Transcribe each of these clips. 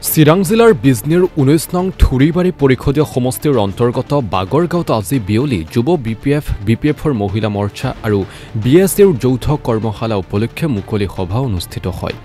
চিৰাং জিলাৰ বিজনীৰ ১৯ নং থুৰিবাৰী পৰিষদীয় সমষ্টিৰ অন্তৰ্গত বাগৰগাঁৱত আজি বিয়লি যুৱ বিপিএফৰ মহিলা মৰ্চা আৰু বিএছইৰ যৌথ কৰ্মশালা উপলক্ষে মুকলি সভা অনুষ্ঠিত হয়।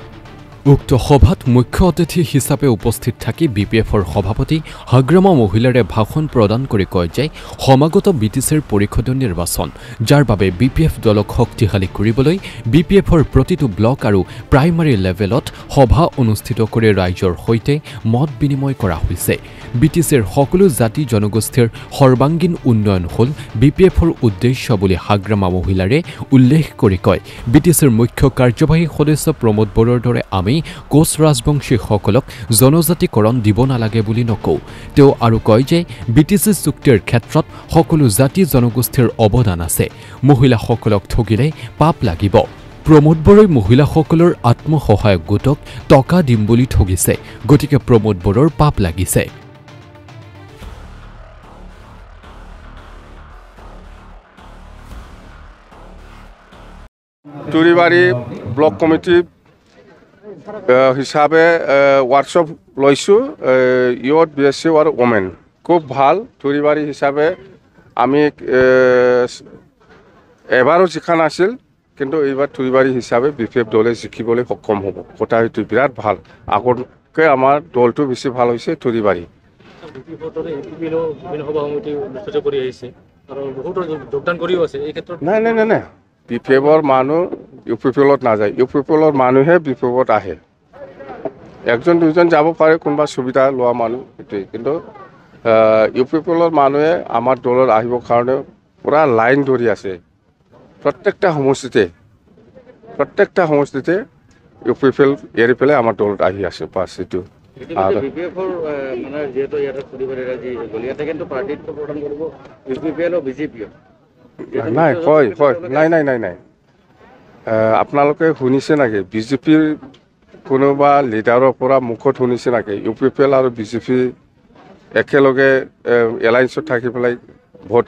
উক্ত সভাত মুখ্য অতিথি হিচাপে উপস্থিত থাকি বিপিএফৰ সভাপতি হাগ্ৰামা মহিলাৰে ভাষণ প্ৰদান কৰি কয় যে সমাগত বিটিচিৰ পৰিষদীয় নিৰ্বাচন যাৰ বাবে বিপিএফ দলক শক্তিশালী কৰিবলৈ বিপিএফৰ প্ৰতিটো ব্লক আৰু প্ৰাইমাৰী লেভেলত সভা অনুষ্ঠিত কৰি ৰাইজৰ সৈতে মত বিনিময় কৰা হৈছে। বিটিচিৰ সকলো জাতি জনগোষ্ঠীৰ সৰ্বাংগীন উন্নয়ন হ'ল বিপিএফৰ উদ্দেশ্য বুলি হাগ্ৰামা মহিলাৰে উল্লেখ কৰি কয় বিটিচিৰ মুখ্য কাৰ্যবাহী সদস্য প্ৰমোদ বড়োৰ দৰে আমি কোচ ৰাজবংশীসকলক জনজাতিকৰণ দিব নালাগে বুলি নকওঁ। তেওঁ আৰু কয় যে বিটিচি চুক্তিৰ ক্ষেত্ৰত সকলো জাতি জনগোষ্ঠীৰ অৱদান আছে। মহিলাসকলক ঠগিলে পাপ লাগিব। প্ৰমোদ বড়োই মহিলাসকলৰ আত্মসহায়ক গোটক টকা দিম বুলি ঠগিছে, গতিকে প্ৰমোদ বড়োৰ পাপ লাগিছে। টুৰিবাৰী ব্লক কমিটি হিচাপে ৱৰ্কশ্বপ লৈছোঁ ইয়থ বিএছচি আৰু ওমেন খুব ভাল। টুৰিবাৰী হিচাপে আমি এবাৰো জিকা নাছিল, কিন্তু এইবাৰ টুৰিবাৰী হিচাপে বিপিএফ দলে জিকিবলৈ সক্ষম হ'ব। কথা সেইটো বিৰাট ভাল, আগতকৈ আমাৰ দলটো বেছি ভাল হৈছে টুৰিবাৰী। নাই নাই নাই নাই বিপিএফৰ মানুহ ইউপিপিএলত নাযায়, ইউপিপিএলৰ মানুহে বিপিএফত আহে। একজন দুজন যাব পাৰে কোনোবা সুবিধা লোৱা মানুহ, সেইটোৱেই। কিন্তু ইউপিপিএলৰ মানুহে আমাৰ দলত আহিবৰ কাৰণে পূৰা লাইন ধৰি আছে। প্ৰত্যেকটা সমষ্টিতে ইউপিপিএল এৰি পেলাই আমাৰ দলত আহি আছে। পাছ এইটো নাই হয় হয় নাই নাই নাই নাই আপোনালোকে শুনিছে নেকি বিজেপিৰ কোনোবা লিডাৰৰ পৰা মুখত শুনিছে নেকি ইউপিপিএল আৰু বিজেপি একেলগে এলায়েন্সত থাকি পেলাই ভোট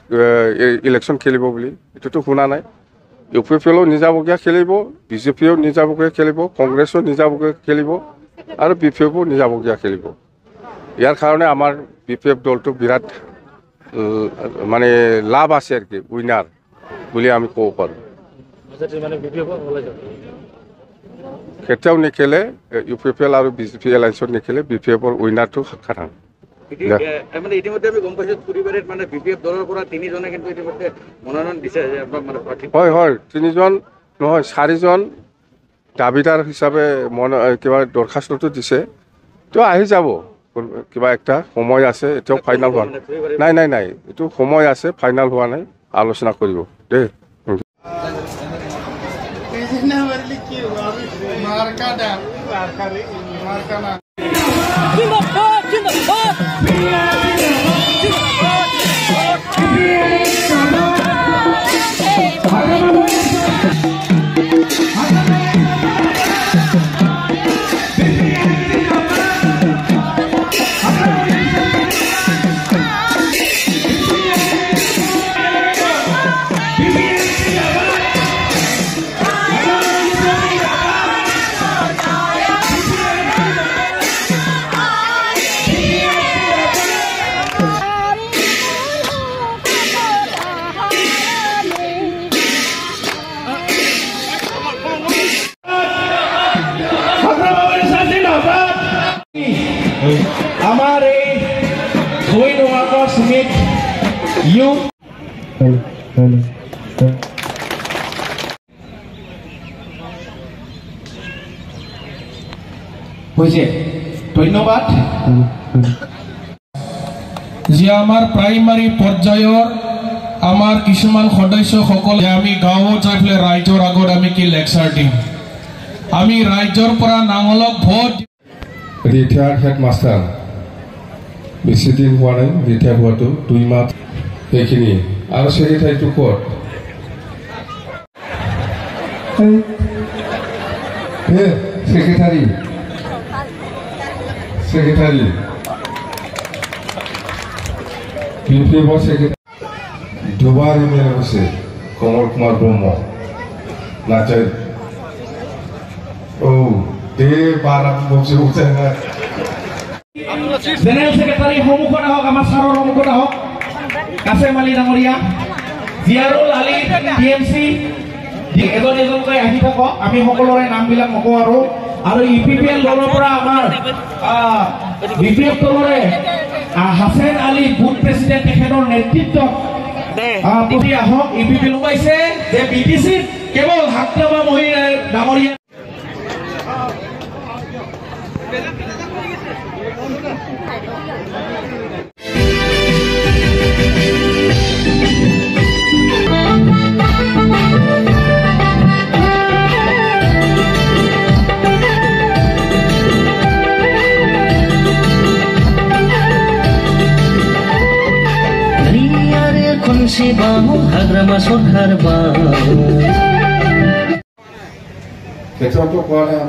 ইলেকশ্যন খেলিব বুলি? এইটোতো শুনা নাই। ইউপিপিএলো নিজাববীয়া খেলিব, বিজেপিও নিজাববীয়া খেলিব, কংগ্ৰেছো নিজাববীয়া খেলিব আৰু বিপিএফো নিজাববীয়া খেলিব। ইয়াৰ কাৰণে আমাৰ বিপিএফ দলটো বিৰাট মানে লাভ আছে আৰু কি, উইনাৰ বুলি আমি ক'ব পাৰোঁ। কেতিয়াও নেখেলে ইউপিপিএল আৰু বিজেপি এলায়েন্সত নেখেলে, বিপিএফৰ উইনাৰটো খাটাং। ইতিমধ্যে আমি গম পাইছোঁ টুৰিবাৰীত মানে বিপিএফ দলৰ পৰা 3জনে কিন্তু ইতিমধ্যে মনোনয়ন দিছে। হয় হয় 3জন নহয় 4জন দাবীদাৰ হিচাপে কিবা দৰখাস্তটো দিছে। তো আহি যাব, কিবা একটা সময় আছে, এতিয়াও ফাইনেল হোৱা নাই। নাই নাই এইটো সময় আছে, ফাইনেল হোৱা নাই, আলোচনা কৰিব দেই। আমাৰ এই 2 নভেম্বৰ সমিত হৈছে। ধন্যবাদ। যে আমাৰ প্ৰাইমাৰী পৰ্যায়ৰ আমাৰ কিছুমান সদস্যসকলে আমি গাঁৱত যাই পেলাই ৰাইজৰ আগত আমি কি লেকচাৰ দিম, আমি ৰাইজৰ পৰা নাঙলক ভোট। ৰিটায়াৰ্ড হেডমাষ্টাৰ বেছি দিন হোৱা নাই, ৰিটায়াৰ হোৱাটো 2 মাহ সেইখিনি। আৰু ছেক্ৰেটাৰীটো ক'ত? ছেক্ৰেটাৰী বিপিএফৰ ছেক্ৰেটাৰী দুবাৰ এমএলএ হৈছে কমল কুমাৰ ব্ৰহ্ম নাচাই। Oh, de barang bukti general secretary সন্মুখত আহক, আমাৰ ছাৰৰ সন্মুখত আহক, কাছেম আলী ডাঙৰীয়া, জিয়াৰুল আলী টিএমচি, এজন এজনকৈ আহি থাকক, আমি সকলোৰে নামবিলাক নকওঁ আৰু ইপিপিএল দলৰ পৰা আমাৰ বিপিএফ দলৰে হাছেন আলী বুথ প্ৰেচিডেণ্ট তেখেতৰ নেতৃত্বত প্ৰতি আহক। ইপিপিএল পাইছে যে বিটিচিত কেৱল হাতনামা মহিলা ডাঙৰীয়া হাগ্ৰামা সৰকাৰ কেতিয়াওতো কোৱা নাই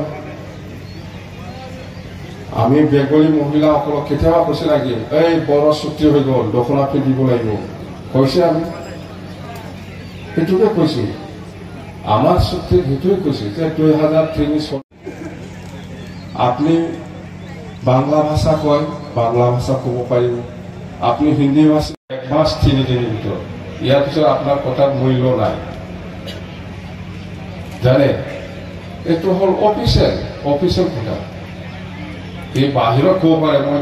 আমি বেংগলী মহিলাসকলক কেতিয়াবা কৈছে নেকি এই বৰ চুক্তি হৈ গ'ল দখনা দিব লাগিব, কৈছে? আমি সেইটোকে কৈছো, আমাৰ চুক্তিত সেইটোৱে কৈছে যে 2023 আপুনি বাংলা ভাষা কয়, বাংলা ভাষা ক'ব পাৰিব, আপুনি হিন্দী ভাষা 1 মাস 3 দিনৰ ভিতৰত, ইয়াৰ পিছত আপোনাৰ কথাৰ মূল্য নাই, জানে? এইটো হ'ল অফিচিয়েল কথা। এই বাহিৰত ক'ব পাৰে, মই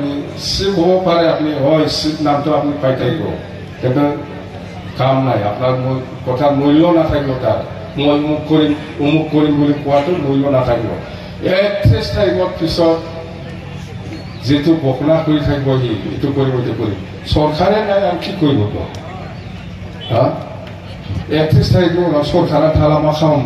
চিপ হ'ব পাৰে, আপুনি হয় চিপ নামটো আপুনি পাই থাকিব, কিন্তু কাম নাই, আপোনাৰ কথাৰ মূল্য নাথাকিব, তাৰ মই অমুক কৰিম বুলি কোৱাটো মূল্য নাথাকিব। 31 তাৰিখৰ পিছত যিটো বকনা কৰি থাকিব, সি এইটো কৰিব চৰকাৰে নাই আৰু কি কৰিব? 31 তাৰিখৰ চৰকাৰে ঠালা মাখাম